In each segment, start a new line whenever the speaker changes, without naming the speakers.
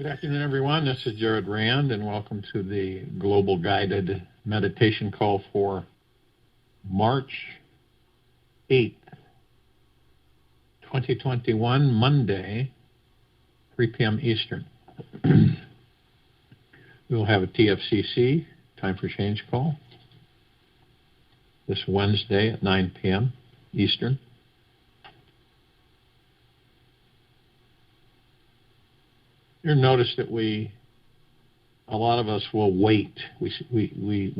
afternoon, everyone. This is Jared Rand, and welcome to the Global Guided Meditation Call for March 8th, 2021, Monday, 3 p.m. Eastern. We'll have a TFCC, Time for Change call, this Wednesday at 9 p.m. Eastern. You'll notice that a lot of us will wait. We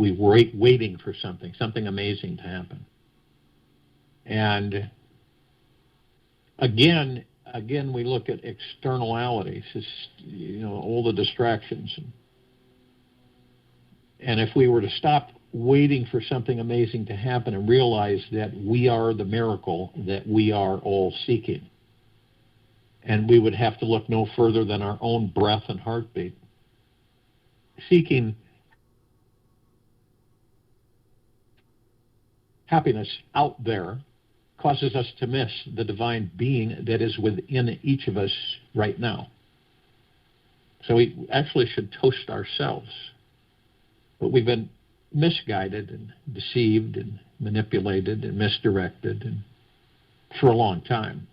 waiting for something amazing to happen. And again, we look at externalities, all the distractions. And if we were to stop waiting for something amazing to happen and realize that we are the miracle that we are all seeking, and we would have to look no further than our own breath and heartbeat. Seeking happiness out there causes us to miss the divine being that is within each of us right now. So we actually should toast ourselves. But we've been misguided and deceived and manipulated and misdirected for a long time.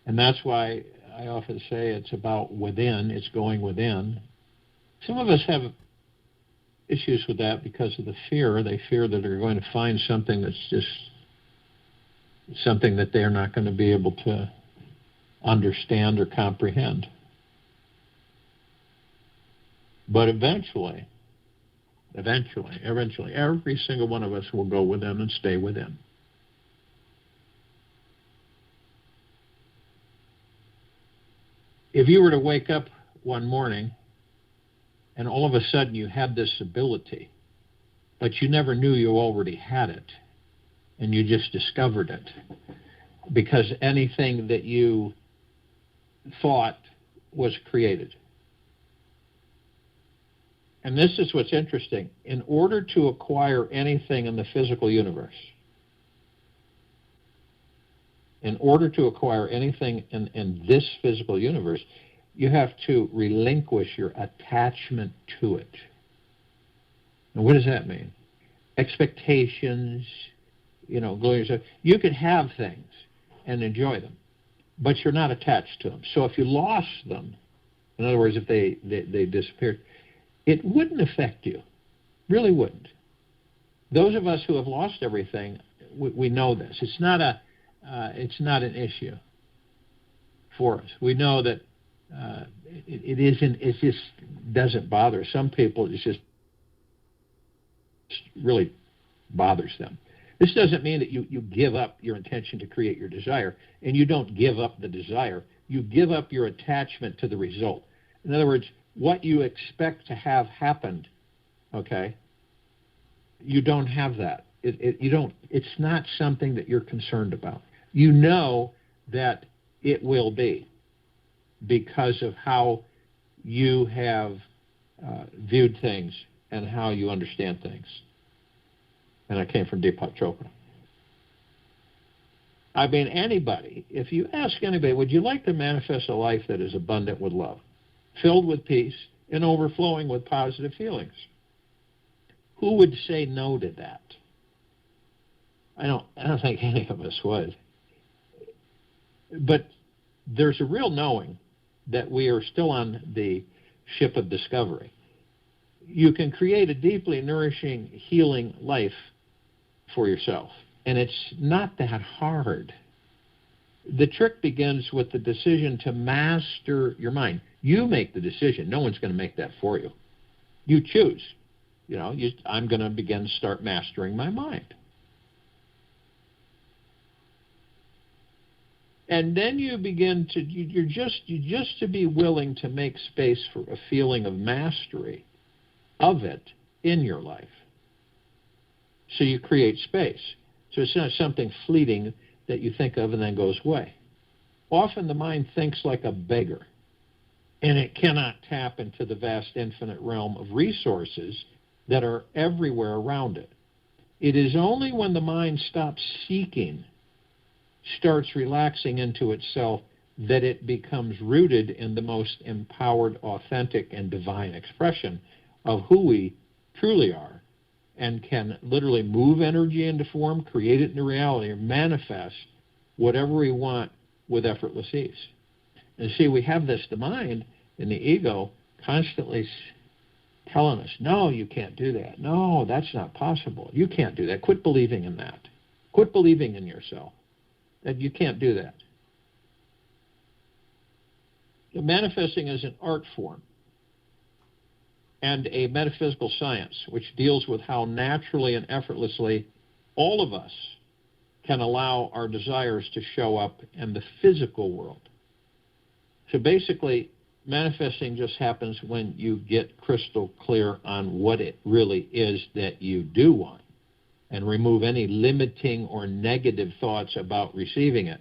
And that's why I often say it's about within, it's going within. Some of us have issues with that because of the fear. They fear that they're going to find something that's just something that they're not going to be able to understand or comprehend. But eventually, every single one of us will go within and stay within. If you were to wake up one morning and all of a sudden you had this ability, but you never knew you already had it, and you just discovered it, because anything that you thought was created. And this is what's interesting. In order to acquire anything in the physical universe, in this physical universe, you have to relinquish your attachment to it. And what does that mean? Expectations, goals. You could have things and enjoy them, but you're not attached to them. So if you lost them, in other words, if they disappeared, it wouldn't affect you. Really wouldn't. Those of us who have lost everything, we know this. It's not an issue for us. We know that it just doesn't bother. Some people, it just really bothers them. This doesn't mean that you give up your intention to create your desire, and you don't give up the desire. You give up your attachment to the result. In other words, what you expect to have happened, okay, you don't have that. It's not something that you're concerned about. You know that it will be because of how you have viewed things and how you understand things. And I came from Deepak Chopra. I mean, anybody, if you ask anybody, would you like to manifest a life that is abundant with love, filled with peace, and overflowing with positive feelings? Who would say no to that? I don't think any of us would. But there's a real knowing that we are still on the ship of discovery. You can create a deeply nourishing, healing life for yourself, and it's not that hard. The trick begins with the decision to master your mind. You make the decision. No one's going to make that for you. You choose. I'm going to start mastering my mind. And then you begin to, you're just to be willing to make space for a feeling of mastery of it in your life. So you create space. So it's not something fleeting that you think of and then goes away. Often the mind thinks like a beggar, and it cannot tap into the vast infinite realm of resources that are everywhere around it. It is only when the mind stops seeking, starts relaxing into itself, that it becomes rooted in the most empowered, authentic, and divine expression of who we truly are, and can literally move energy into form, create it into reality, or manifest whatever we want with effortless ease. And see, we have this, the mind and the ego, constantly telling us, no, you can't do that. No, that's not possible. You can't do that. Quit believing in that. Quit believing in yourself, that you can't do that. Manifesting is an art form and a metaphysical science which deals with how naturally and effortlessly all of us can allow our desires to show up in the physical world. So basically, manifesting just happens when you get crystal clear on what it really is that you do want and remove any limiting or negative thoughts about receiving it.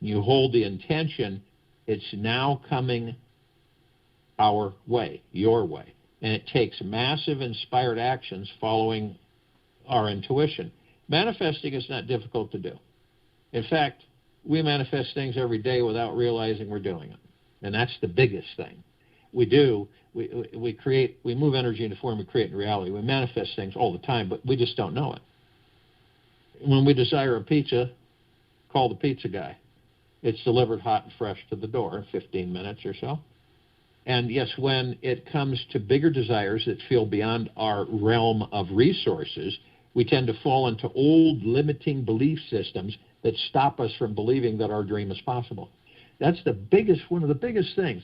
You hold the intention, it's now coming our way, your way. And it takes massive inspired actions following our intuition. Manifesting is not difficult to do. In fact, we manifest things every day without realizing we're doing it. And that's the biggest thing. We move energy into form, we create in reality. We manifest things all the time, but we just don't know it. When we desire a pizza, call the pizza guy. It's delivered hot and fresh to the door in 15 minutes or so. And yes, when it comes to bigger desires that feel beyond our realm of resources, we tend to fall into old limiting belief systems that stop us from believing that our dream is possible. That's one of the biggest things.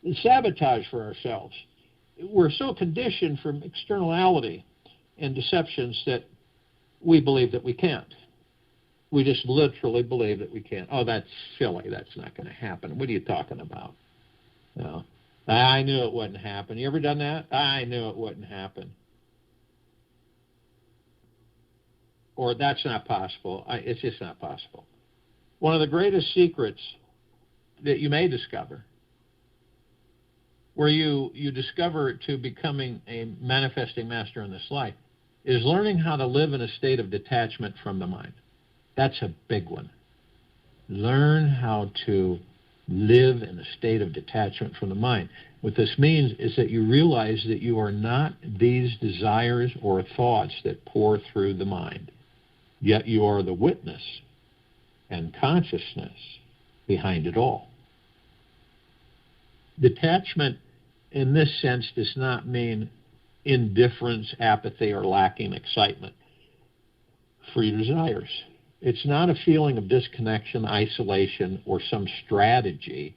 The sabotage for ourselves. We're so conditioned from externality and deceptions that we believe that we can't. We just literally believe that we can't. Oh, that's silly. That's not going to happen. What are you talking about? No. I knew it wouldn't happen. You ever done that? I knew it wouldn't happen. Or that's not possible. It's just not possible. One of the greatest secrets that you may discover, where you discover to becoming a manifesting master in this life, is learning how to live in a state of detachment from the mind. That's a big one. Learn how to live in a state of detachment from the mind. What this means is that you realize that you are not these desires or thoughts that pour through the mind, yet you are the witness and consciousness behind it all. Detachment in this sense does not mean indifference, apathy, or lacking excitement for your desires. It's not a feeling of disconnection, isolation, or some strategy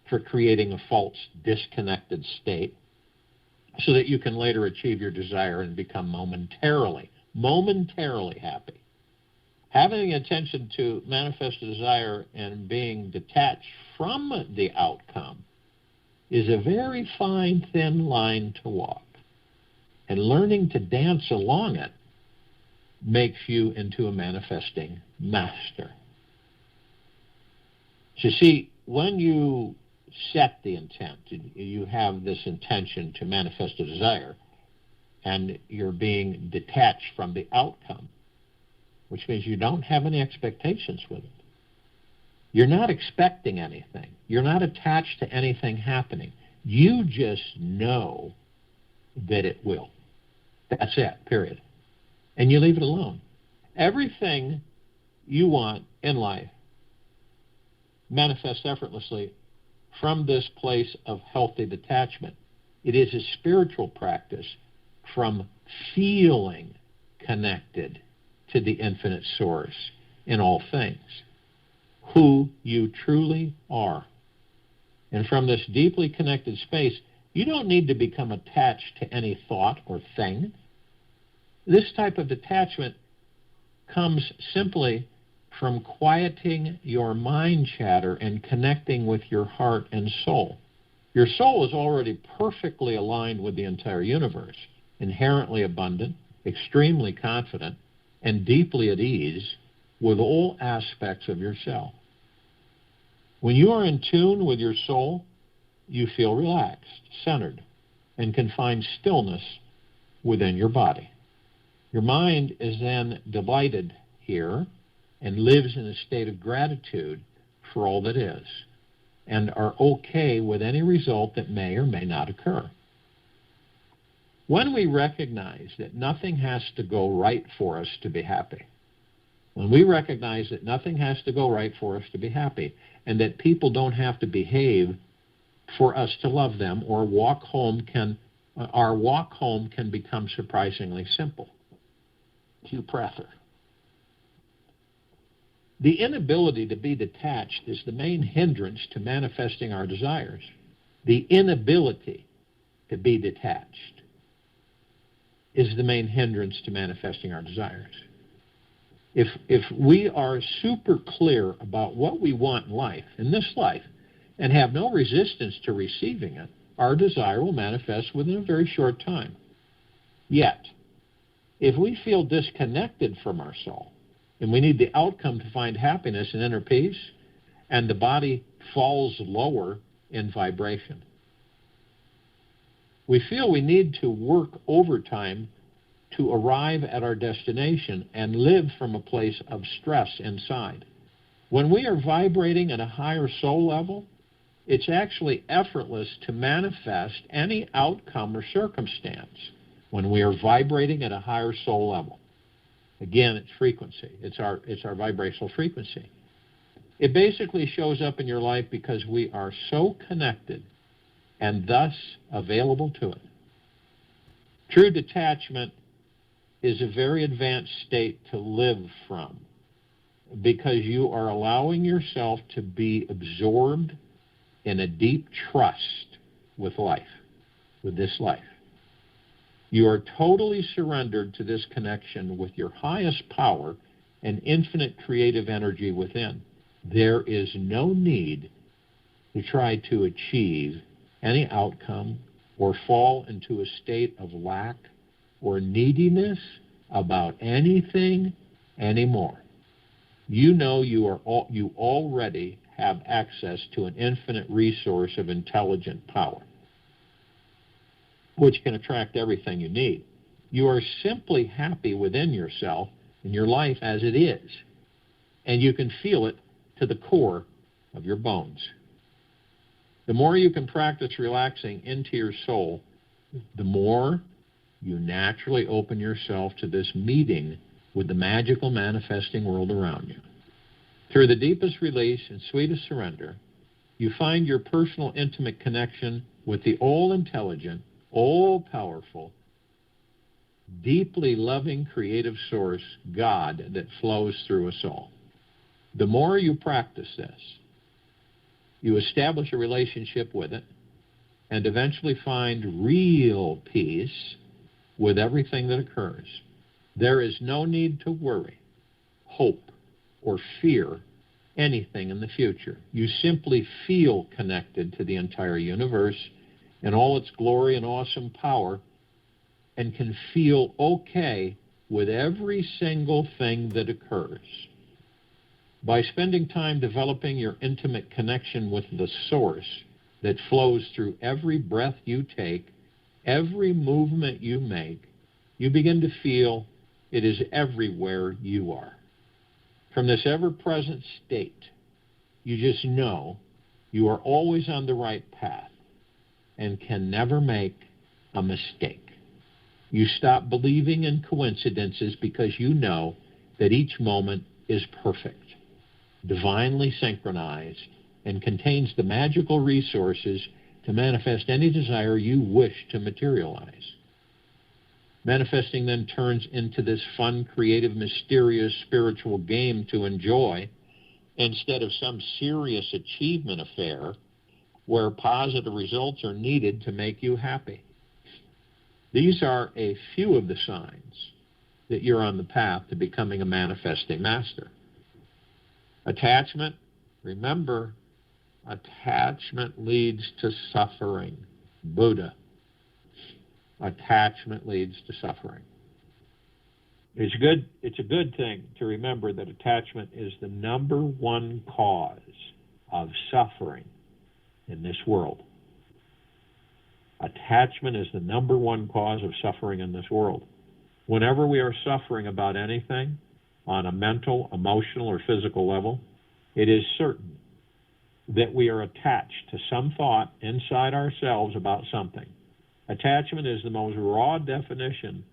for creating a false disconnected state so that you can later achieve your desire and become momentarily happy. Having the intention to manifest a desire and being detached from the outcome is a very fine, thin line to walk. And learning to dance along it makes you into a manifesting master. So see, when you set the intent, you have this intention to manifest a desire, and you're being detached from the outcome, which means you don't have any expectations with it. You're not expecting anything. You're not attached to anything happening. You just know that it will. That's it, period. And you leave it alone. Everything you want in life manifests effortlessly from this place of healthy detachment. It is a spiritual practice from feeling connected to the infinite source in all things, who you truly are. And from this deeply connected space, you don't need to become attached to any thought or thing. This type of detachment comes simply from quieting your mind chatter and connecting with your heart and soul. Your soul is already perfectly aligned with the entire universe, inherently abundant, extremely confident, and deeply at ease with all aspects of yourself. When you are in tune with your soul, you feel relaxed, centered, and can find stillness within your body. Your mind is then delighted here and lives in a state of gratitude for all that is and are okay with any result that may or may not occur. When we recognize that nothing has to go right for us to be happy, when we recognize that nothing has to go right for us to be happy, and that people don't have to behave for us to love them, or our walk home can become surprisingly simple. Hugh Prather. The inability to be detached is the main hindrance to manifesting our desires. The inability to be detached is the main hindrance to manifesting our desires. If we are super clear about what we want in this life, and have no resistance to receiving it, our desire will manifest within a very short time. Yet, if we feel disconnected from our soul, and we need the outcome to find happiness and inner peace, and the body falls lower in vibration, we feel we need to work overtime to arrive at our destination and live from a place of stress inside. When we are vibrating at a higher soul level, it's actually effortless to manifest any outcome or circumstance when we are vibrating at a higher soul level. Again, it's frequency. It's our vibrational frequency. It basically shows up in your life because we are so connected and thus available to it. True detachment is a very advanced state to live from because you are allowing yourself to be absorbed in a deep trust with life, with this life. You are totally surrendered to this connection with your highest power and infinite creative energy within. There is no need to try to achieve any outcome or fall into a state of lack or neediness about anything anymore. You know you already have access to an infinite resource of intelligent power, which can attract everything you need. You are simply happy within yourself and your life as it is, and you can feel it to the core of your bones. The more you can practice relaxing into your soul, the more you naturally open yourself to this meeting with the magical manifesting world around you. Through the deepest release and sweetest surrender, you find your personal intimate connection with the all-intelligent, all-powerful, deeply loving creative source, God, that flows through us all. The more you practice this, you establish a relationship with it and eventually find real peace with everything that occurs. There is no need to worry, hope, or fear anything in the future. You simply feel connected to the entire universe in all its glory and awesome power and can feel okay with every single thing that occurs. By spending time developing your intimate connection with the source that flows through every breath you take, every movement you make, you begin to feel it is everywhere you are. From this ever-present state, you just know you are always on the right path and can never make a mistake. You stop believing in coincidences because you know that each moment is perfect, divinely synchronized, and contains the magical resources to manifest any desire you wish to materialize. Manifesting then turns into this fun, creative, mysterious, spiritual game to enjoy instead of some serious achievement affair where positive results are needed to make you happy. These are a few of the signs that you're on the path to becoming a manifesting master. Attachment, remember, attachment leads to suffering. Buddha. Attachment leads to suffering. It's a good thing to remember that attachment is the number one cause of suffering in this world. Attachment is the number one cause of suffering in this world. Whenever we are suffering about anything on a mental, emotional, or physical level, it is certain that we are attached to some thought inside ourselves about something. Attachment is the most raw definition.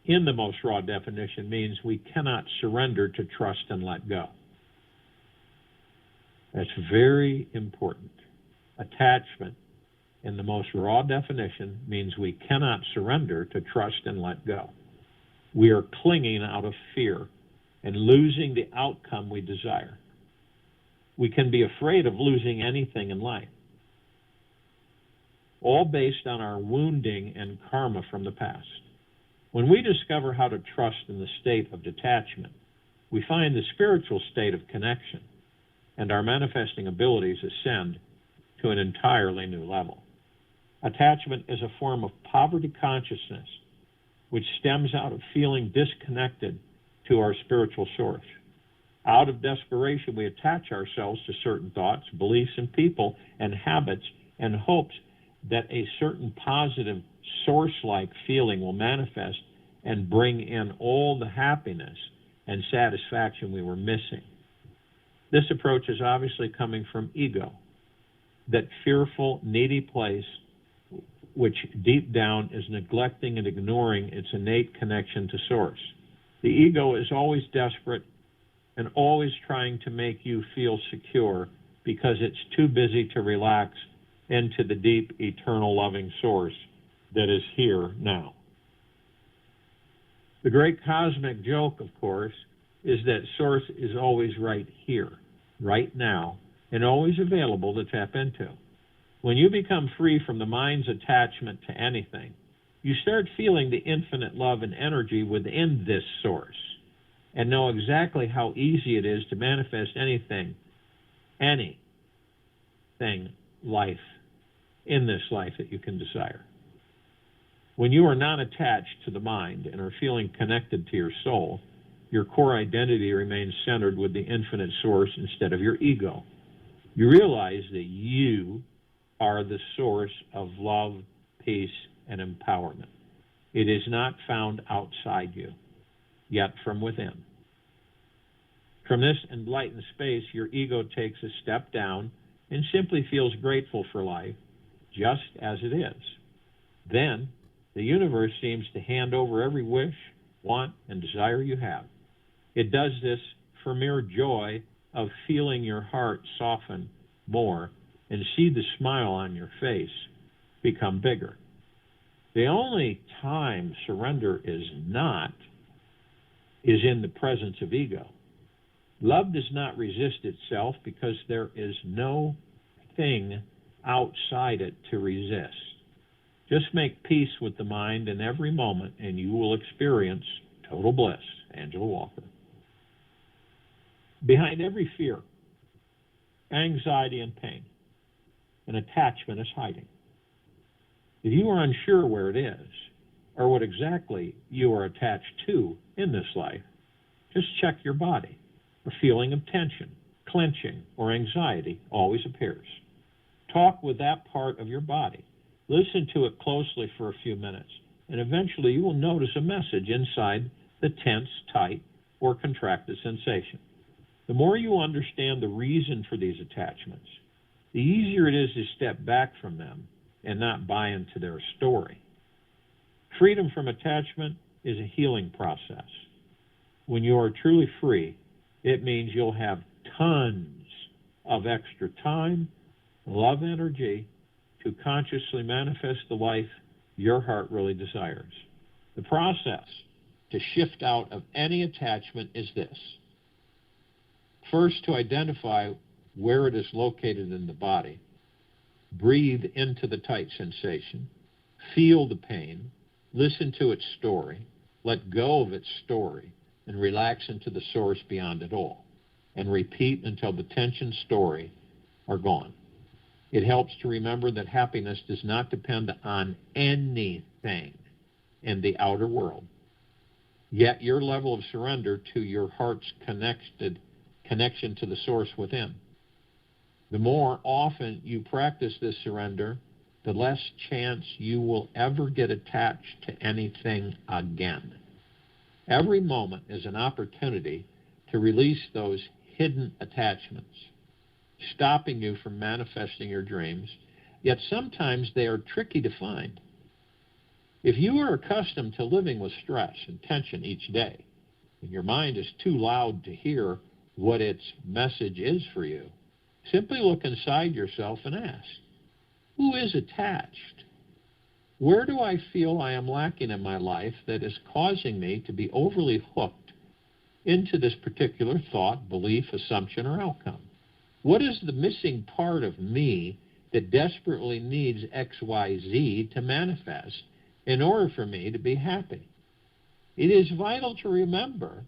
In the most raw definition means we cannot surrender to trust and let go. That's very important. Attachment, in the most raw definition, means we cannot surrender to trust and let go. We are clinging out of fear and losing the outcome we desire. We can be afraid of losing anything in life, all based on our wounding and karma from the past. When we discover how to trust in the state of detachment, we find the spiritual state of connection, and our manifesting abilities ascend to an entirely new level. Attachment is a form of poverty consciousness, which stems out of feeling disconnected to our spiritual source. Out of desperation, we attach ourselves to certain thoughts, beliefs, and people and habits and hopes that a certain positive source-like feeling will manifest and bring in all the happiness and satisfaction we were missing. This approach is obviously coming from ego, that fearful, needy place which deep down is neglecting and ignoring its innate connection to source. The ego is always desperate and always trying to make you feel secure because it's too busy to relax into the deep, eternal, loving source that is here now. The great cosmic joke, of course, is that source is always right here, right now, and always available to tap into. When you become free from the mind's attachment to anything, you start feeling the infinite love and energy within this source and know exactly how easy it is to manifest anything life in this life that you can desire. When you are not attached to the mind and are feeling connected to your soul, your core identity remains centered with the infinite source instead of your ego. You realize that you are the source of love, peace, and empowerment. It is not found outside you, yet from within. From this enlightened space, your ego takes a step down and simply feels grateful for life, just as it is. Then, the universe seems to hand over every wish, want, and desire you have. It does this for mere joy of feeling your heart soften more and see the smile on your face become bigger. The only time surrender is in the presence of ego. Love does not resist itself because there is no thing outside it to resist. Just make peace with the mind in every moment and you will experience total bliss. Angela Walker. Behind every fear, anxiety, and pain, an attachment is hiding. If you are unsure where it is or what exactly you are attached to in this life, just check your body. A feeling of tension, clenching, or anxiety always appears. Talk with that part of your body. Listen to it closely for a few minutes, and eventually you will notice a message inside the tense, tight, or contracted sensation. The more you understand the reason for these attachments, the easier it is to step back from them and not buy into their story. Freedom from attachment is a healing process. When you are truly free, it means you'll have tons of extra time, love, energy to consciously manifest the life your heart really desires. The process to shift out of any attachment is this. First, to identify where it is located in the body. Breathe into the tight sensation. Feel the pain. Listen to its story. Let go of its story and relax into the source beyond it all. And repeat until the tension story are gone. It helps to remember that happiness does not depend on anything in the outer world. Yet your level of surrender to your heart's connection to the source within. The more often you practice this surrender, the less chance you will ever get attached to anything again. Every moment is an opportunity to release those hidden attachments. stopping you from manifesting your dreams, yet sometimes they are tricky to find. If you are accustomed to living with stress and tension each day, and your mind is too loud to hear what its message is for you, simply look inside yourself and ask, who is attached? Where do I feel I am lacking in my life that is causing me to be overly hooked into this particular thought, belief, assumption, or outcome? What is the missing part of me that desperately needs XYZ to manifest in order for me to be happy? It is vital to remember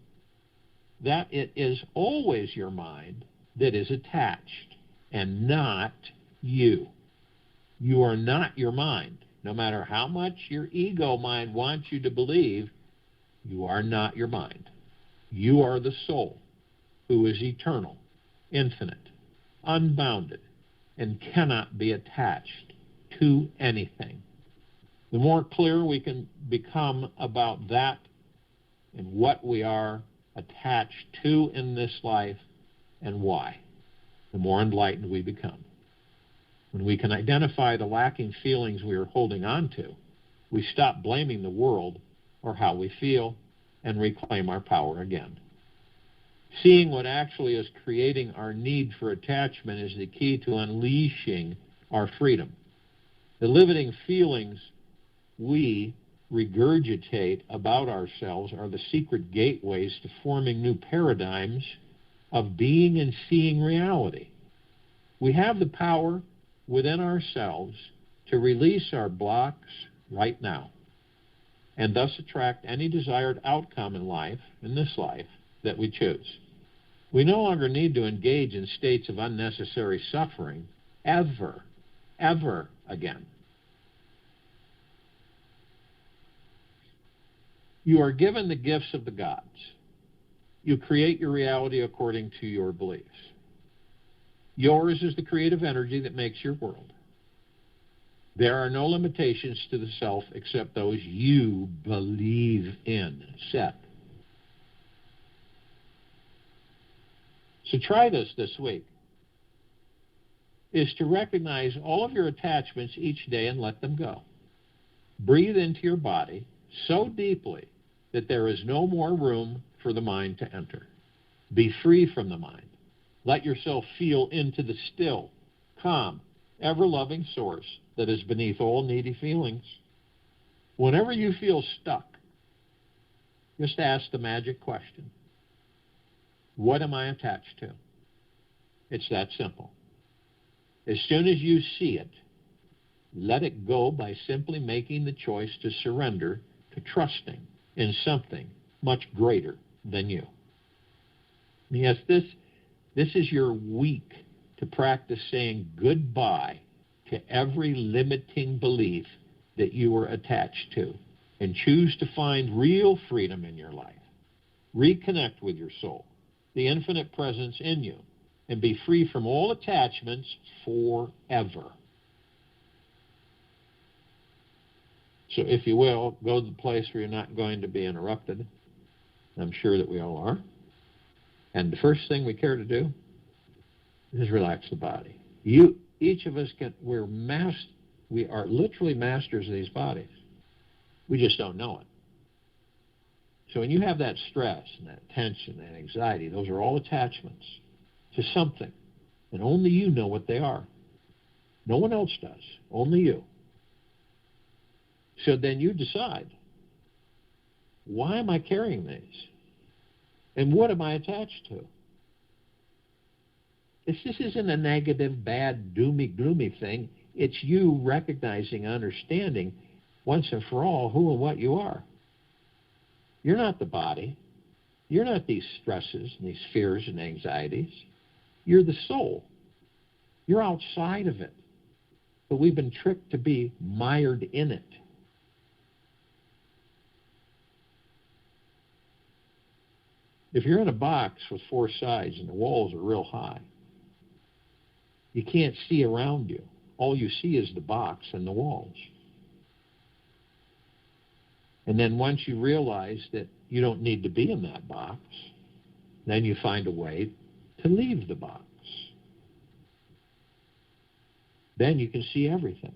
that it is always your mind that is attached and not you. You are not your mind. No matter how much your ego mind wants you to believe, you are not your mind. You are the soul who is eternal, infinite, unbounded, and cannot be attached to anything. The more clear we can become about that and what we are attached to in this life and why, the more enlightened we become. When we can identify the lacking feelings we are holding on to, we stop blaming the world or how we feel and reclaim our power again. Seeing what actually is creating our need for attachment is the key to unleashing our freedom. The limiting feelings we regurgitate about ourselves are the secret gateways to forming new paradigms of being and seeing reality. We have the power within ourselves to release our blocks right now and thus attract any desired outcome in life, in this life, that we choose. We no longer need to engage in states of unnecessary suffering ever again. You are given the gifts of the gods. You create your reality according to your beliefs. Yours is the creative energy that makes your world. There are no limitations to the self except those you believe in. Set. So try this week, is to recognize all of your attachments each day and let them go. Breathe into your body so deeply that there is no more room for the mind to enter. Be free from the mind. Let yourself feel into the still, calm, ever-loving source that is beneath all needy feelings. Whenever you feel stuck, just ask the magic question, what am I attached to? It's that simple. As soon as you see it, let it go by simply making the choice to surrender to trusting in something much greater than you. Yes, this is your week to practice saying goodbye to every limiting belief that you are attached to and choose to find real freedom in your life. Reconnect with your soul, the infinite presence in you, and be free from all attachments forever. So if you will, go to the place where you're not going to be interrupted. I'm sure that we all are. And the first thing we care to do is relax the body. Each of us we are literally masters of these bodies. We just don't know it. So when you have that stress and that tension and anxiety, those are all attachments to something. And only you know what they are. No one else does. Only you. So then you decide, why am I carrying these? And what am I attached to? This isn't a negative, bad, doomy, gloomy thing. It's you recognizing, understanding once and for all who and what you are. You're not the body. You're not these stresses and these fears and anxieties. You're the soul. You're outside of it. But we've been tricked to be mired in it. If you're in a box with four sides and the walls are real high, you can't see around you. All you see is the box and the walls. And then once you realize that you don't need to be in that box, then you find a way to leave the box. then you can see everything.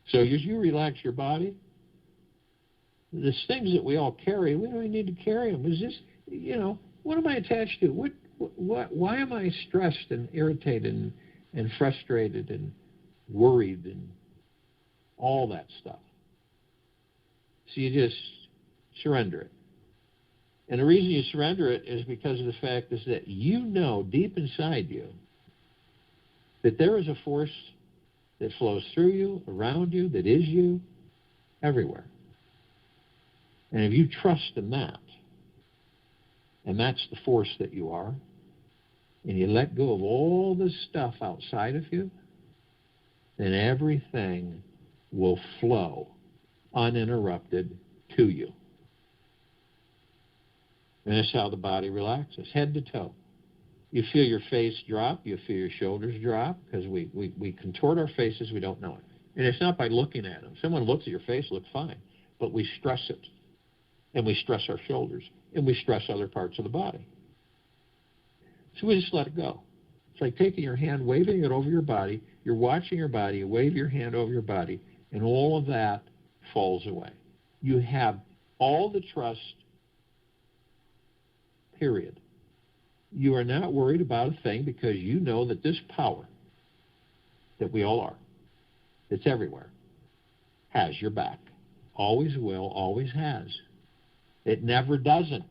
So as you relax your body, the things that we all carry, we don't even need to carry them. Is this, what am I attached to? Why am I stressed and irritated and frustrated and worried and all that stuff? So you just surrender it. And the reason you surrender it is because of the fact is that you know deep inside you that there is a force that flows through you, around you, that is you, everywhere. And if you trust in that, and that's the force that you are, and you let go of all the stuff outside of you, then everything will flow uninterrupted to you. And that's how the body relaxes, head to toe. You feel your face drop, you feel your shoulders drop, because we contort our faces, we don't know it. And it's not by looking at them. Someone looks at your face, looks fine, but we stress it. And we stress our shoulders, and we stress other parts of the body. So we just let it go. It's like taking your hand, waving it over your body. You're watching your body, you wave your hand over your body, and all of that falls away. You have all the trust, period. You are not worried about a thing because you know that this power that we all are, that's everywhere, has your back. Always will, always has. It never doesn't.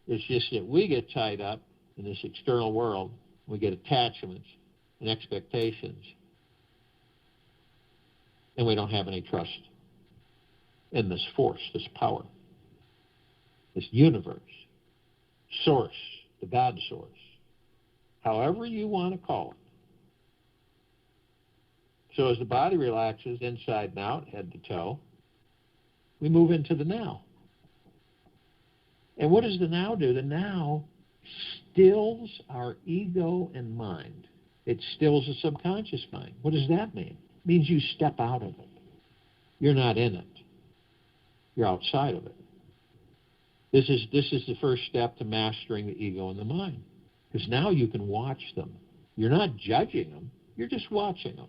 It's just that we get tied up in this external world. We get attachments and expectations. And we don't have any trust in this force, this power, this universe, source, the God source, however you want to call it. So as the body relaxes inside and out, head to toe, we move into the now. And what does the now do? The now stills our ego and mind. It stills the subconscious mind. What does that mean? It means you step out of it. You're not in it. You're outside of it. This is the first step to mastering the ego and the mind. Because now you can watch them. You're not judging them. You're just watching them.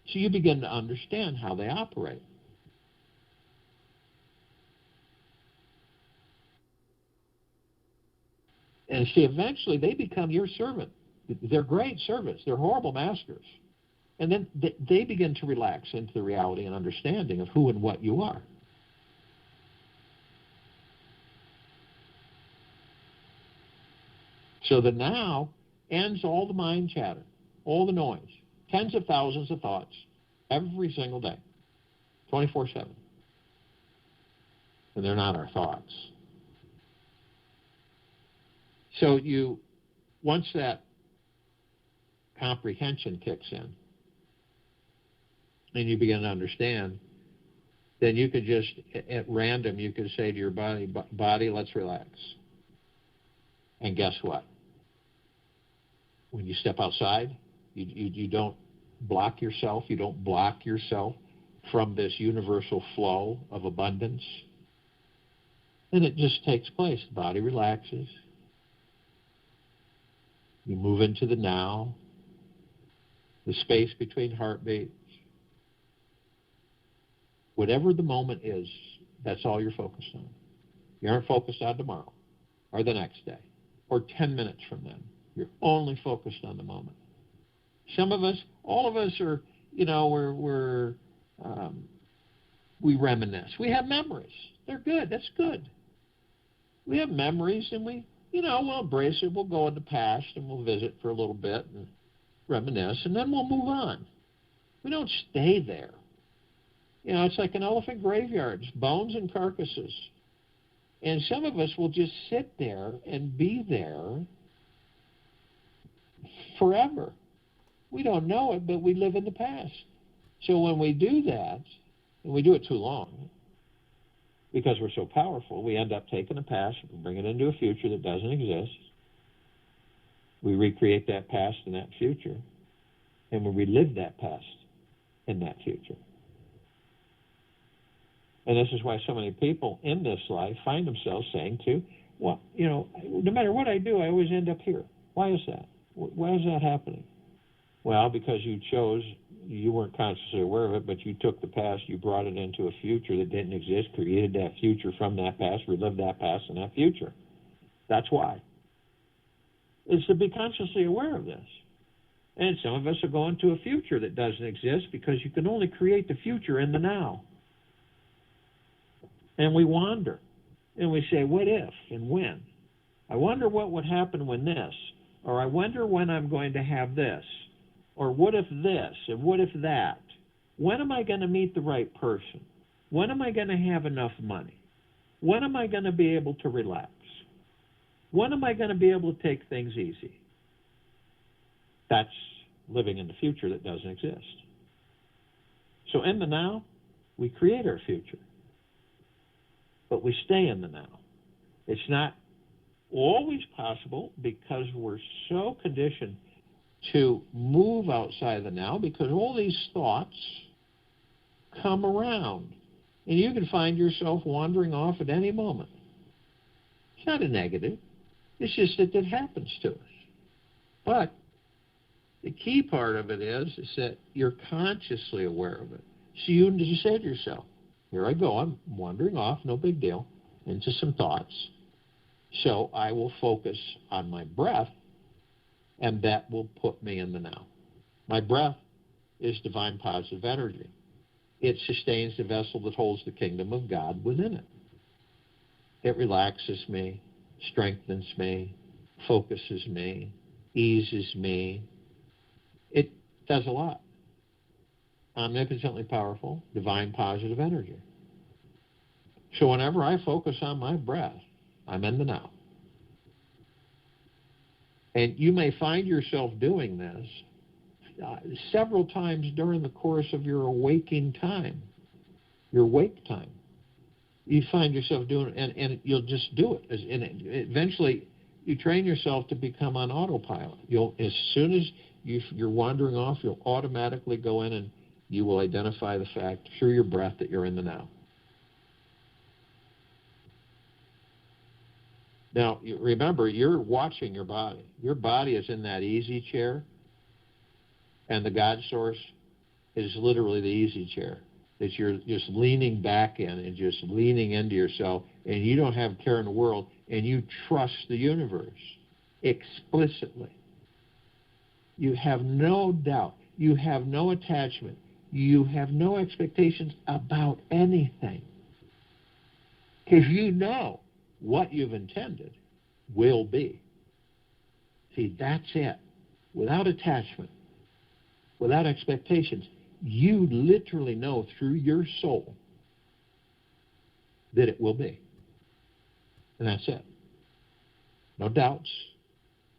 So you begin to understand how they operate. And see, eventually they become your servant. They're great servants. They're horrible masters. And then they begin to relax into the reality and understanding of who and what you are. So the now ends all the mind chatter, all the noise, tens of thousands of thoughts every single day, 24/7. And they're not our thoughts. So once that comprehension kicks in and you begin to understand, then you could just, at random, you could say to your body, let's relax. And guess what? When you step outside, you don't block yourself. You don't block yourself from this universal flow of abundance. And it just takes place. The body relaxes. You move into the now, the space between heartbeats. Whatever the moment is, that's all you're focused on. You aren't focused on tomorrow or the next day or 10 minutes from then. You're only focused on the moment. Some of us, all of us are, we reminisce. We have memories. They're good. That's good. We have memories and we'll embrace it. We'll go in the past and we'll visit for a little bit and reminisce, and then we'll move on. We don't stay there. It's like an elephant graveyard. It's bones and carcasses. And some of us will just sit there and be there forever. We don't know it, but we live in the past. So when we do that, and we do it too long, because we're so powerful, we end up taking the past and bringing it into a future that doesn't exist. We recreate that past and that future, and we relive that past and that future. And this is why so many people in this life find themselves saying no matter what I do, I always end up here. Why is that? Why is that happening? Well, because you weren't consciously aware of it, but you took the past, you brought it into a future that didn't exist, created that future from that past, relived that past and that future. That's why. It's to be consciously aware of this. And some of us are going to a future that doesn't exist because you can only create the future in the now. And we wander. And we say, what if and when? I wonder what would happen when this. Or I wonder when I'm going to have this. Or what if this? And what if that? When am I going to meet the right person? When am I going to have enough money? When am I going to be able to relax? When am I going to be able to take things easy? That's living in the future that doesn't exist. So in the now, we create our future. But we stay in the now. It's not always possible because we're so conditioned to move outside the now because all these thoughts come around. And you can find yourself wandering off at any moment. It's not a negative. It's just that it happens to us. But the key part of it is that you're consciously aware of it. So you say to yourself, here I go, I'm wandering off, no big deal, into some thoughts. So I will focus on my breath, and that will put me in the now. My breath is divine positive energy. It sustains the vessel that holds the kingdom of God within it. It relaxes me, strengthens me, focuses me, eases me. It does a lot. Omnipotently powerful, divine positive energy. So whenever I focus on my breath, I'm in the now. And you may find yourself doing this several times during the course of your waking time, your wake time. You find yourself doing it, and you'll just do it. And eventually, you train yourself to become on autopilot. As soon as you're wandering off, you'll automatically go in and you will identify the fact through your breath that you're in the now. Now, remember, you're watching your body. Your body is in that easy chair, and the God source is literally the easy chair that you're just leaning back in and just leaning into yourself, and you don't have care in the world, and you trust the universe explicitly. You have no doubt. You have no attachment. You have no expectations about anything. Because you know what you've intended will be. See, that's it. Without attachment, without expectations, you literally know through your soul that it will be. And that's it. No doubts,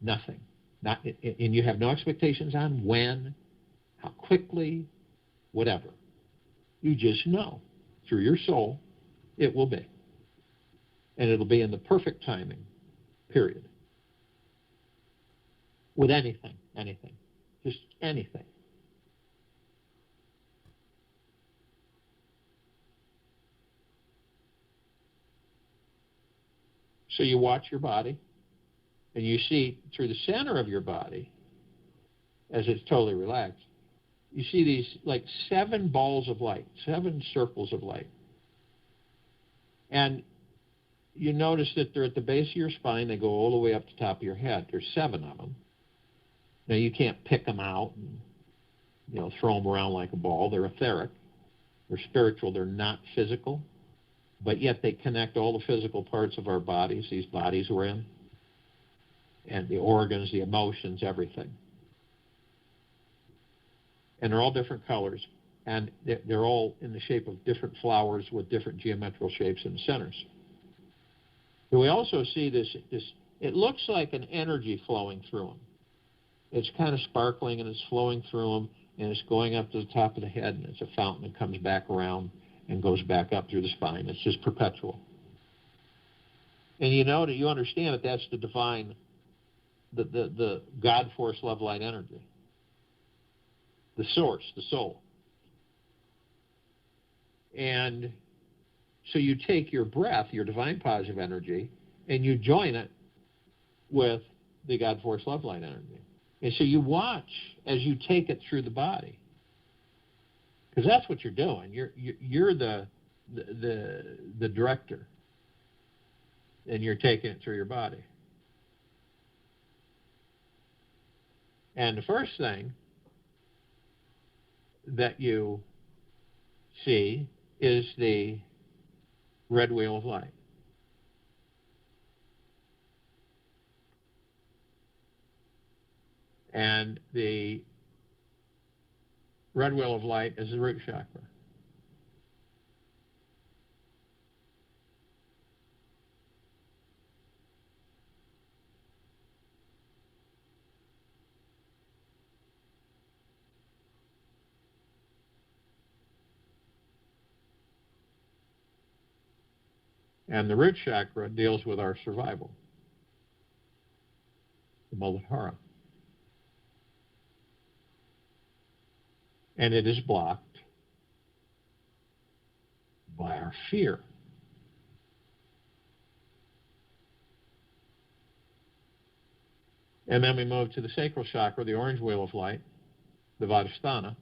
nothing. And you have no expectations on when, how quickly, whatever. You just know through your soul it will be. And it'll be in the perfect timing, period. With anything, just anything. So you watch your body, and you see through the center of your body, as it's totally relaxed, you see these like 7 balls of light, 7 circles of light. And you notice that they're at the base of your spine. They go all the way up to the top of your head. There's 7 of them. Now, you can't pick them out and throw them around like a ball. They're etheric. They're spiritual. They're not physical. But yet they connect all the physical parts of our bodies, these bodies we're in, and the organs, the emotions, everything. And they're all different colors, and they're all in the shape of different flowers with different geometrical shapes in the centers. But we also see this, it looks like an energy flowing through them. It's kind of sparkling, and it's flowing through them, and it's going up to the top of the head, and it's a fountain that comes back around and goes back up through the spine. It's just perpetual. And you understand that that's the divine, the God force love light energy. The source, the soul. And so you take your breath, your divine positive energy, and you join it with the God force love light energy. And so you watch as you take it through the body, because that's what you're doing. You're the director, and you're taking it through your body. And the first thing that you see is the red wheel of light. And the red wheel of light is the root chakra. And the root chakra deals with our survival, the Muladhara. And it is blocked by our fear. And then we move to the sacral chakra, the orange wheel of light, the Vadhisthana.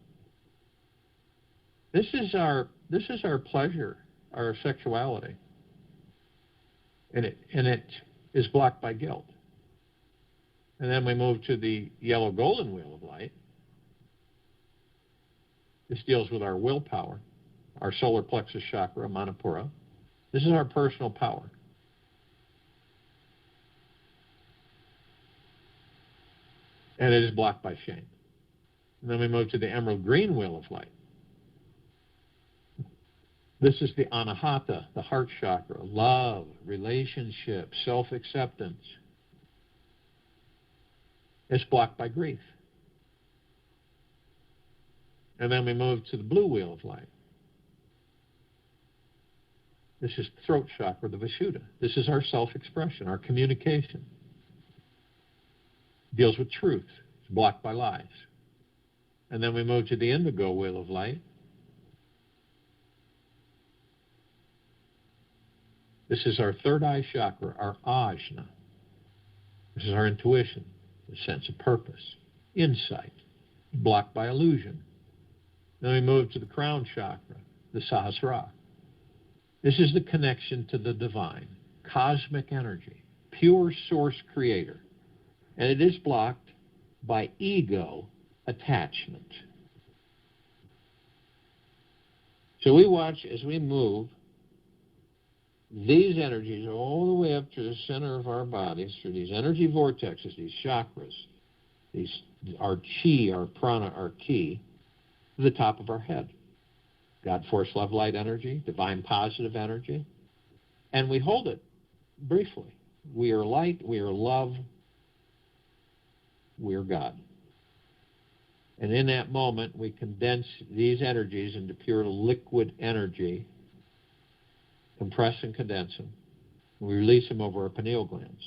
This is our pleasure, our sexuality. And it is blocked by guilt. And then we move to the yellow golden wheel of light. This deals with our willpower, our solar plexus chakra, Manipura. This is our personal power. And it is blocked by shame. And then we move to the emerald green wheel of light. This is the Anahata, the heart chakra, love, relationship, self-acceptance. It's blocked by grief. And then we move to the blue wheel of light. This is the throat chakra, the Vishuddha. This is our self-expression, our communication. It deals with truth. It's blocked by lies. And then we move to the indigo wheel of light. This is our third eye chakra, our ajna. This is our intuition, the sense of purpose, insight, blocked by illusion. Then we move to the crown chakra, the sahasrara. This is the connection to the divine, cosmic energy, pure source creator. And it is blocked by ego attachment. So we watch as we move these energies all the way up to the center of our bodies through these energy vortexes, these chakras, our chi, our prana, our ki, to the top of our head. God, force, love, light energy, divine positive energy. And we hold it briefly. We are light, we are love, we are God. And in that moment, we condense these energies into pure liquid energy, compress and condense them. We release them over our pineal glands.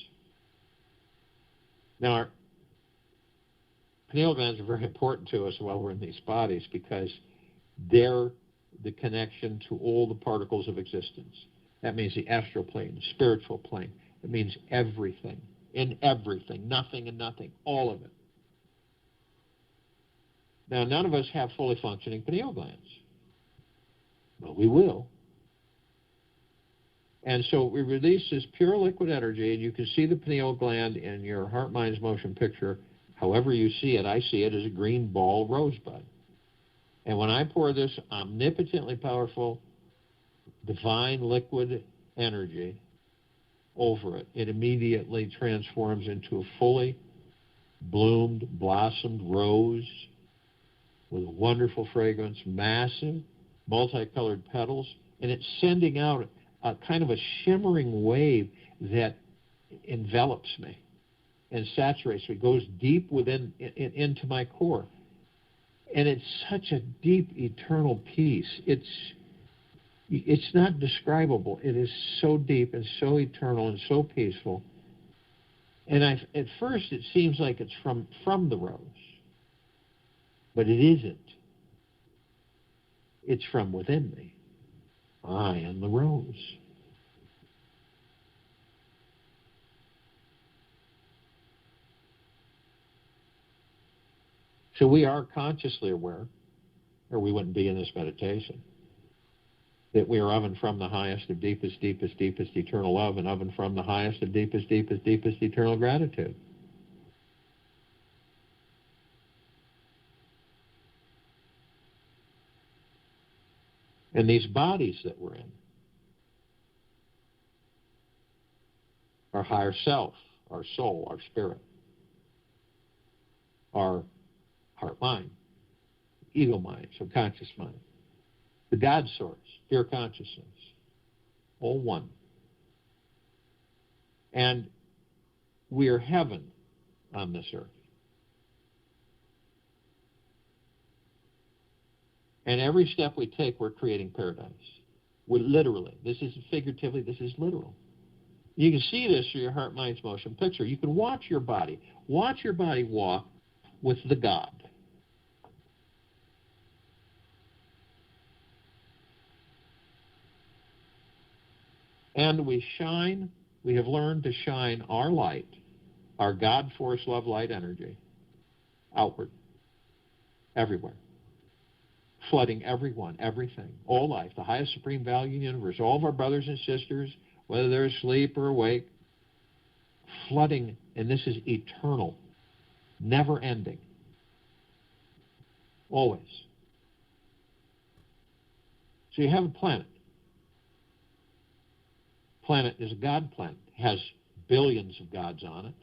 Now, our pineal glands are very important to us while we're in these bodies because they're the connection to all the particles of existence. That means the astral plane, the spiritual plane. It means everything, in everything, nothing and nothing, all of it. Now, none of us have fully functioning pineal glands, but we will. And so we release this pure liquid energy, and you can see the pineal gland in your Heart, Minds, Motion picture. However you see it, I see it as a green ball rosebud. And when I pour this omnipotently powerful, divine liquid energy over it, it immediately transforms into a fully bloomed, blossomed rose with a wonderful fragrance, massive, multicolored petals, and it's sending out a kind of a shimmering wave that envelops me and saturates me, goes deep within into my core. And it's such a deep, eternal peace. It's not describable. It is so deep and so eternal and so peaceful. And at first it seems like it's from the rose, but it isn't. It's from within me. I am the rose. So we are consciously aware, or we wouldn't be in this meditation, that we are of and from the highest of deepest, deepest, deepest eternal love, and of and from the highest of deepest, deepest, deepest eternal gratitude. And these bodies that we're in, our higher self, our soul, our spirit, our heart mind, ego mind, subconscious mind, the God source, pure consciousness, all one. And we are heaven on this earth. And every step we take, we're creating paradise. We're literally, this isn't figuratively, this is literal. You can see this through your heart, mind's motion picture. You can watch your body walk with the God. And we have learned to shine our light, our God force, love, light, energy, outward, everywhere, flooding everyone, everything, all life, the highest supreme value in the universe, all of our brothers and sisters, whether they're asleep or awake, flooding, and this is eternal, never ending, always. So you have a planet. Planet is a God planet. It has billions of gods on it,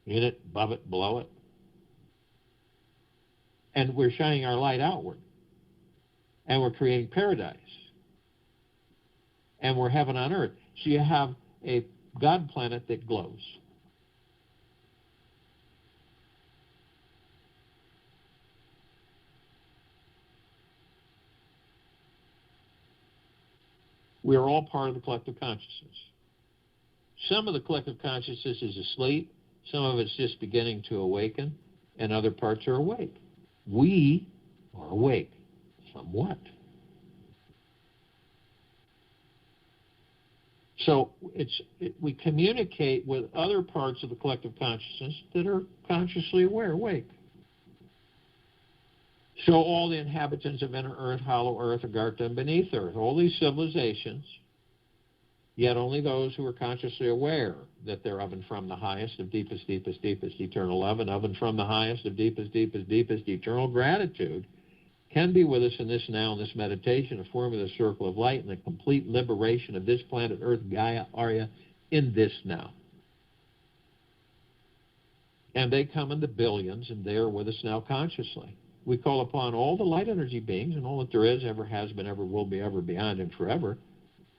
in it, above it, below it. And we're shining our light outward. And we're creating paradise. And we're heaven on earth. So you have a God planet that glows. We are all part of the collective consciousness. Some of the collective consciousness is asleep, some of it's just beginning to awaken, and other parts are awake. We are awake, somewhat. So we communicate with other parts of the collective consciousness that are consciously aware, awake. So all the inhabitants of inner earth, hollow earth, Agartha, and beneath earth, all these civilizations, yet only those who are consciously aware that they're of and from the highest of deepest, deepest, deepest eternal love, and of and from the highest of deepest, deepest, deepest eternal gratitude, can be with us in this now, in this meditation, a form of the circle of light, and the complete liberation of this planet Earth, Gaia, Arya, in this now. And they come in the billions, and they are with us now consciously. We call upon all the light energy beings, and all that there is, ever has been, ever will be, ever beyond, and forever,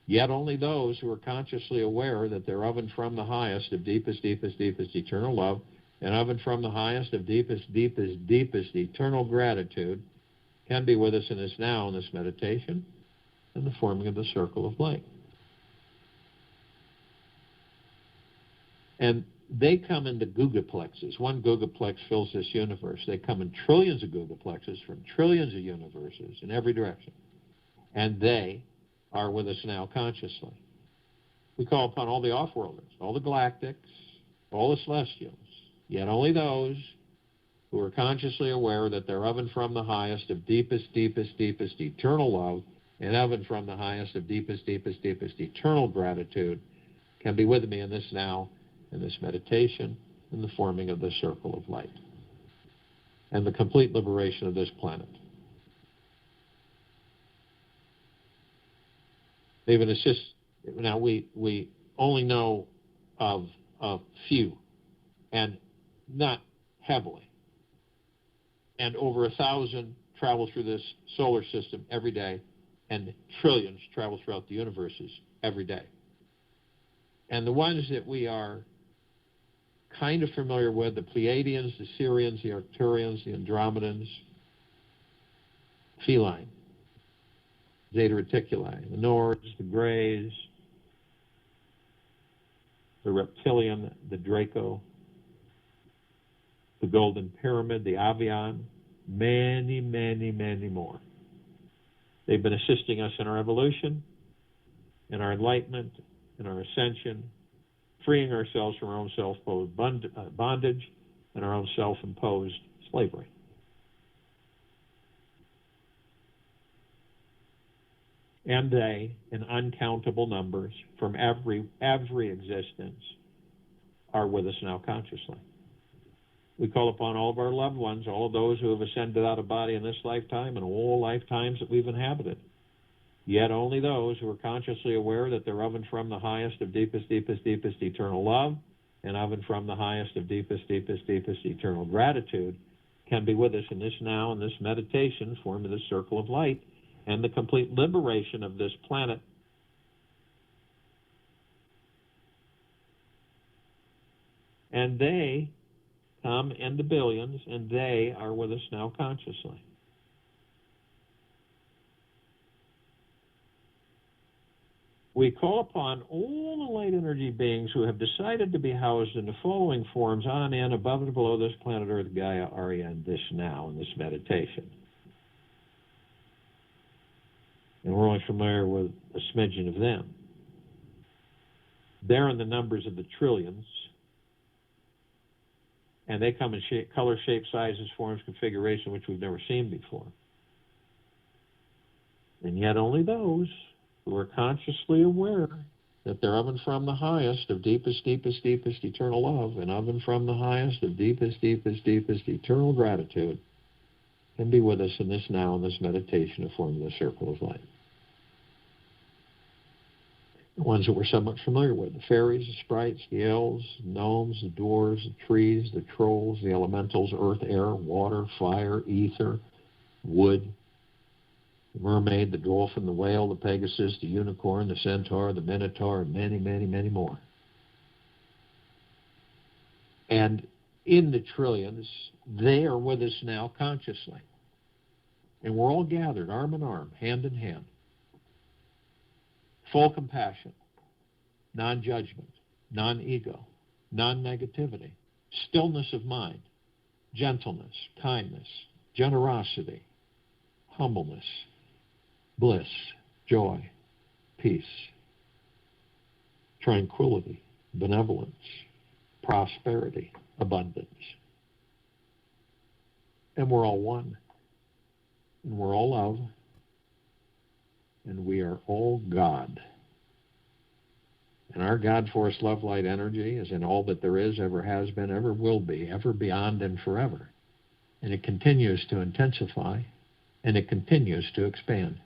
yet only those who are consciously aware that they're of and from the highest of deepest, deepest, deepest eternal love, and of and from the highest of deepest, deepest, deepest eternal gratitude, can be with us in this now, in this meditation, in the forming of the circle of light. And they come into gigaplexes. One gigaplex fills this universe. They come in trillions of gigaplexes from trillions of universes in every direction. And they are with us now consciously. We call upon all the off-worlders, all the galactics, all the celestials, yet only those who are consciously aware that they're of and from the highest of deepest, deepest, deepest eternal love, and of and from the highest of deepest, deepest, deepest eternal gratitude, can be with me in this now, in this meditation, in the forming of the circle of light, and the complete liberation of this planet. They've been now we only know of a few, and not heavily. And over 1,000 travel through this solar system every day, and trillions travel throughout the universes every day. And the ones that we are kind of familiar with, the Pleiadians, the Sirians, the Arcturians, the Andromedans, feline, Zeta Reticuli, the Nords, the Greys, the Reptilian, the Draco, the Golden Pyramid, the Avian, many, many, many more. They've been assisting us in our evolution, in our enlightenment, in our ascension, freeing ourselves from our own self-imposed bondage and our own self-imposed slavery. And they, in uncountable numbers from every existence, are with us now consciously. We call upon all of our loved ones, all of those who have ascended out of body in this lifetime and all lifetimes that we've inhabited. Yet only those who are consciously aware that they're of and from the highest of deepest, deepest, deepest eternal love and of and from the highest of deepest, deepest, deepest eternal gratitude can be with us in this now, in this meditation, forming this circle of light, and the complete liberation of this planet. And they come in the billions, and they are with us now consciously. We call upon all the light energy beings who have decided to be housed in the following forms on and above and below this planet Earth, Gaia, Arya, and this now, in this meditation. And we're only familiar with a smidgen of them. They're in the numbers of the trillions, and they come in color, shape, sizes, forms, configuration, which we've never seen before. And yet only those who are consciously aware that they're of and from the highest of deepest, deepest, deepest eternal love and of and from the highest of deepest, deepest, deepest eternal gratitude can be with us in this now, in this meditation of forming the circle of light. The ones that we're somewhat familiar with, the fairies, the sprites, the elves, the gnomes, the dwarves, the trees, the trolls, the elementals, earth, air, water, fire, ether, wood, the mermaid, the dolphin, the whale, the pegasus, the unicorn, the centaur, the minotaur, and many, many, many more. And in the trillions, they are with us now consciously. And we're all gathered, arm in arm, hand in hand. Full compassion, non-judgment, non-ego, non-negativity, stillness of mind, gentleness, kindness, generosity, humbleness, bliss, joy, peace, tranquility, benevolence, prosperity, abundance. And we're all one. And we're all love. And we are all God. And our God force love light energy is in all that there is, ever has been, ever will be, ever beyond and forever. And it continues to intensify, and it continues to expand.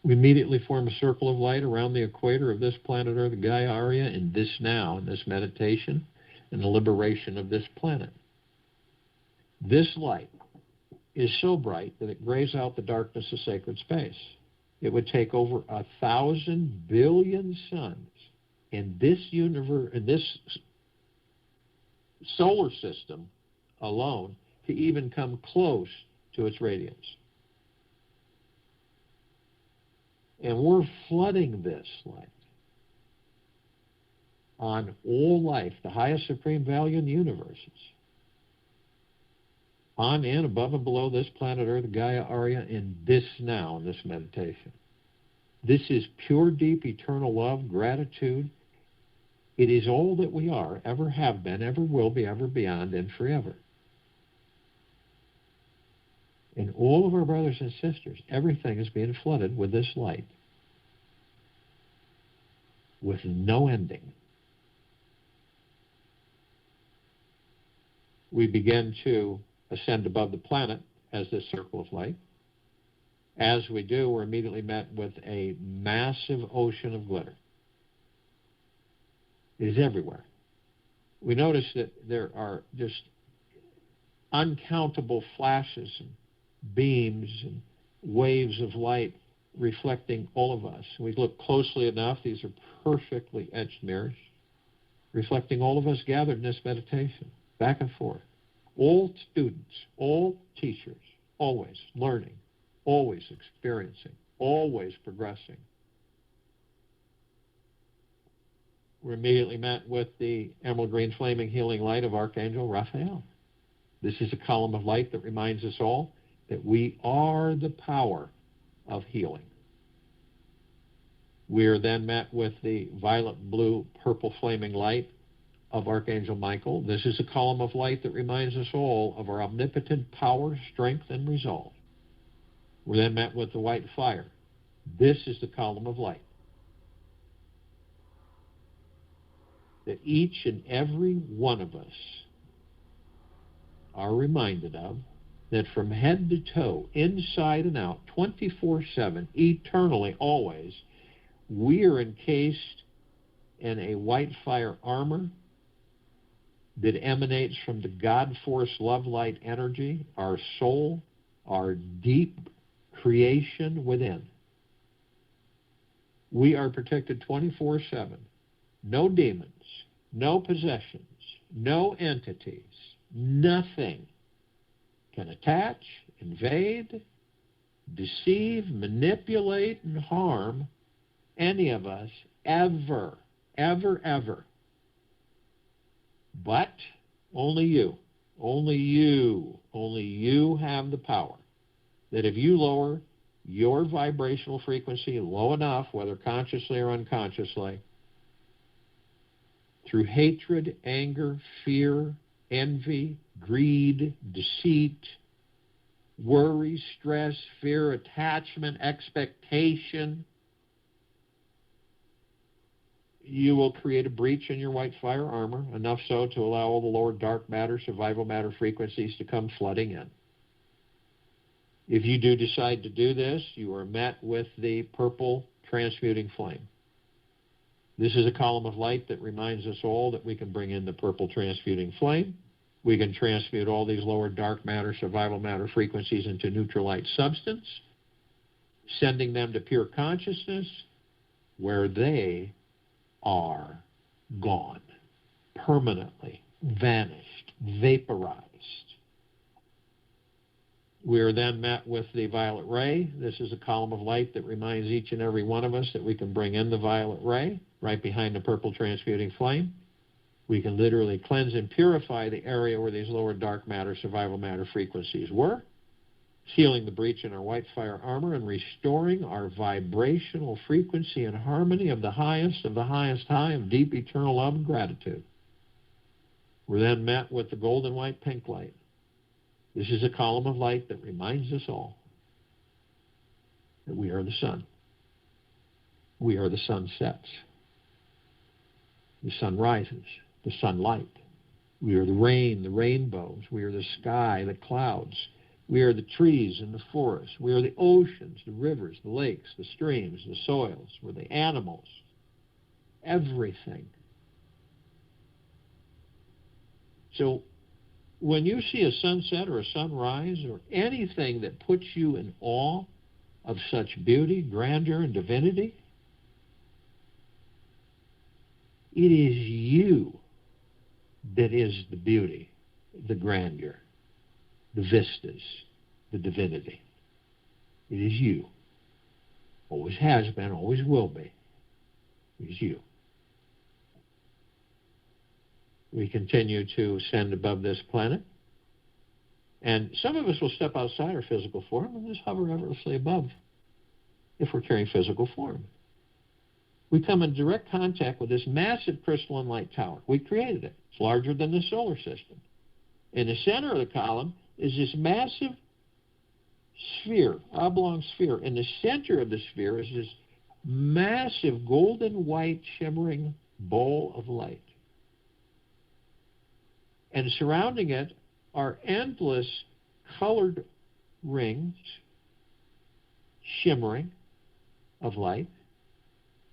We immediately form a circle of light around the equator of this planet Earth, Gaia, Arya, in this now, in this meditation, and the liberation of this planet. This light is so bright that it grays out the darkness of sacred space. It would take over 1,000 billion suns in this universe, in this solar system alone, to even come close to its radiance. And we're flooding this light on all life, the highest supreme value in the universes, on and above and below this planet Earth, Gaia, Arya, in this now, in this meditation. This is pure, deep, eternal love, gratitude. It is all that we are, ever have been, ever will be, ever beyond, and forever. And all of our brothers and sisters, everything is being flooded with this light, with no ending. We begin to ascend above the planet as this circle of light. As we do, we're immediately met with a massive ocean of glitter. It is everywhere. We notice that there are just uncountable flashes and beams and waves of light reflecting all of us. We look closely enough, these are perfectly etched mirrors, reflecting all of us gathered in this meditation, back and forth. All students, all teachers, always learning, always experiencing, always progressing. We're immediately met with the emerald green flaming healing light of Archangel Raphael. This is a column of light that reminds us all that we are the power of healing. We are then met with the violet, blue, purple flaming light of Archangel Michael. This is a column of light that reminds us all of our omnipotent power, strength, and resolve. We're then met with the white fire. This is the column of light that each and every one of us are reminded of, that from head to toe, inside and out, 24/7, eternally, always, we are encased in a white fire armor that emanates from the God force love light energy, our soul, our deep creation within. We are protected 24/7. No demons, no possessions, no entities, nothing can attach, invade, deceive, manipulate, and harm any of us ever, ever, ever. But only you have the power that if you lower your vibrational frequency low enough, whether consciously or unconsciously, through hatred, anger, fear, envy, greed, deceit, worry, stress, fear, attachment, expectation, you will create a breach in your white fire armor, enough so to allow all the lower dark matter, survival matter frequencies to come flooding in. If you do decide to do this, you are met with the purple transmuting flame. This is a column of light that reminds us all that we can bring in the purple transmuting flame. We can transmute all these lower dark matter, survival matter frequencies into neutral light substance, sending them to pure consciousness where they are gone, permanently vanished, vaporized. We are then met with the violet ray. This is a column of light that reminds each and every one of us that we can bring in the violet ray right behind the purple transmuting flame. We can literally cleanse and purify the area where these lower dark matter, survival matter frequencies were, sealing the breach in our white fire armor and restoring our vibrational frequency and harmony of the highest high of deep eternal love and gratitude. We're then met with the golden white pink light. This is a column of light that reminds us all that we are the sun. We are the sunsets. The sun rises, the sunlight. We are the rain, the rainbows. We are the sky, the clouds. We are the trees and the forests. We are the oceans, the rivers, the lakes, the streams, the soils. We're the animals. Everything. So when you see a sunset or a sunrise or anything that puts you in awe of such beauty, grandeur, and divinity, it is you that is the beauty, the grandeur, the vistas, the divinity. It is you. Always has been, always will be. It is you. We continue to ascend above this planet. And some of us will step outside our physical form and just hover effortlessly above if we're carrying physical form. We come in direct contact with this massive crystalline light tower. We created it. It's larger than the solar system. In the center of the column is this massive sphere, oblong sphere. In the center of the sphere is this massive golden white shimmering ball of light. And surrounding it are endless colored rings, shimmering of light.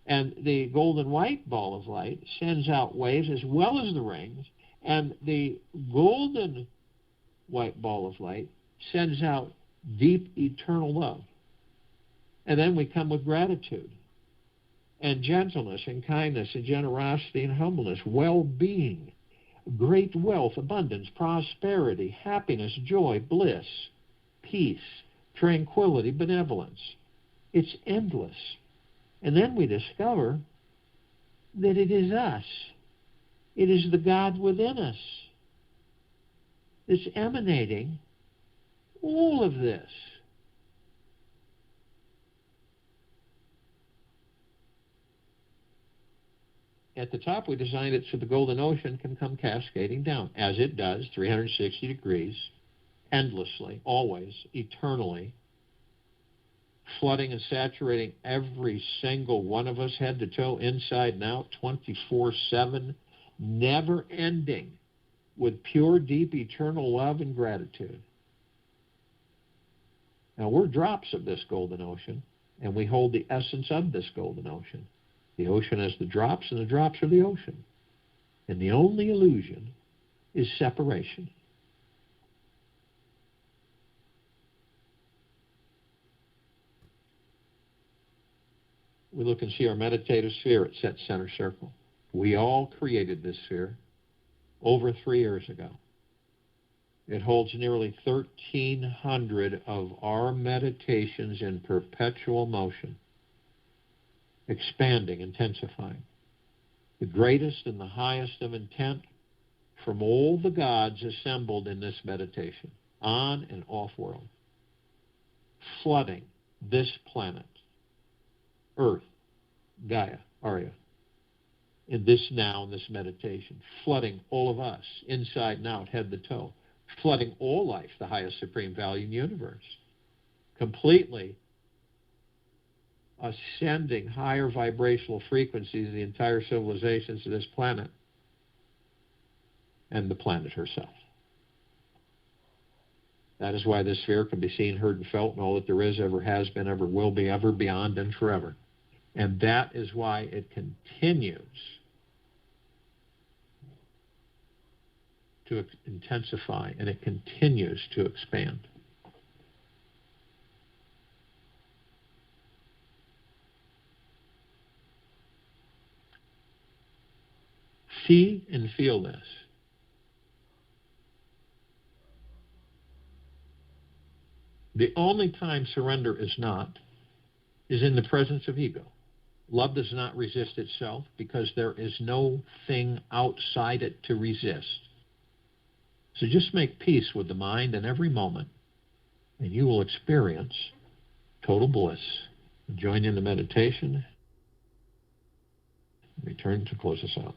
And the golden white ball of light sends out waves as well as the rings. And the golden white ball of light sends out deep eternal love. And then we come with gratitude and gentleness and kindness and generosity and humbleness, well-being, great wealth, abundance, prosperity, happiness, joy, bliss, peace, tranquility, benevolence. It's endless. And then we discover that it is us. It is the God within us that's emanating all of this. at the top, we designed it so the golden ocean can come cascading down, as it does, 360 degrees, endlessly, always, eternally, flooding and saturating every single one of us, head to toe, inside and out, 24/7, never ending, with pure, deep, eternal love and gratitude. Now, we're drops of this golden ocean, and we hold the essence of this golden ocean. The ocean is the drops, and the drops are the ocean. And the only illusion is separation. We look and see our meditative sphere at set center circle. We all created this sphere over 3 years ago. It holds nearly 1,300 of our meditations in perpetual motion, expanding, intensifying. The greatest and the highest of intent from all the gods assembled in this meditation, on and off world, flooding this planet, Earth, Gaia, Arya, in this meditation, flooding all of us, inside and out, head to toe, flooding all life, the highest supreme value in the universe, completely ascending higher vibrational frequencies of the entire civilizations of this planet and the planet herself. That is why this sphere can be seen, heard, and felt, and all that there is, ever has been, ever will be, ever, beyond, and forever. And that is why it continues to intensify, and it continues to expand. See and feel this. The only time surrender is not is in the presence of ego. Love does not resist itself because there is no thing outside it to resist. So just make peace with the mind in every moment, and you will experience total bliss. Join in the meditation. Return to close us out.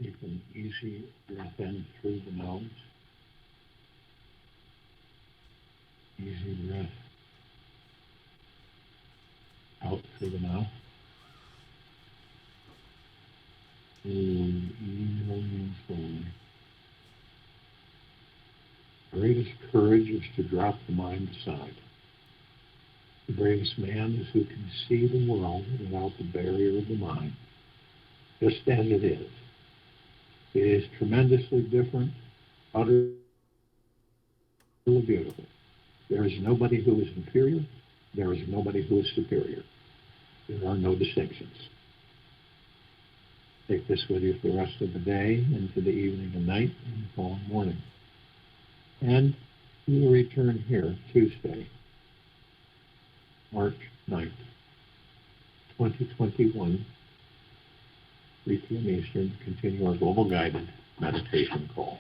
Keep an easy breath in through the nose. Easy breath out through the mouth. Easily and slowly. Greatest courage is to drop the mind aside. The bravest man is who can see the world without the barrier of the mind, just as it is. It is tremendously different, utterly beautiful. There is nobody who is inferior. There is nobody who is superior. There are no distinctions. Take this with you for the rest of the day, into the evening and night, and the following morning. And we will return here Tuesday, March 9th, 2021, 3 p.m. Eastern, to continue our global guided meditation call.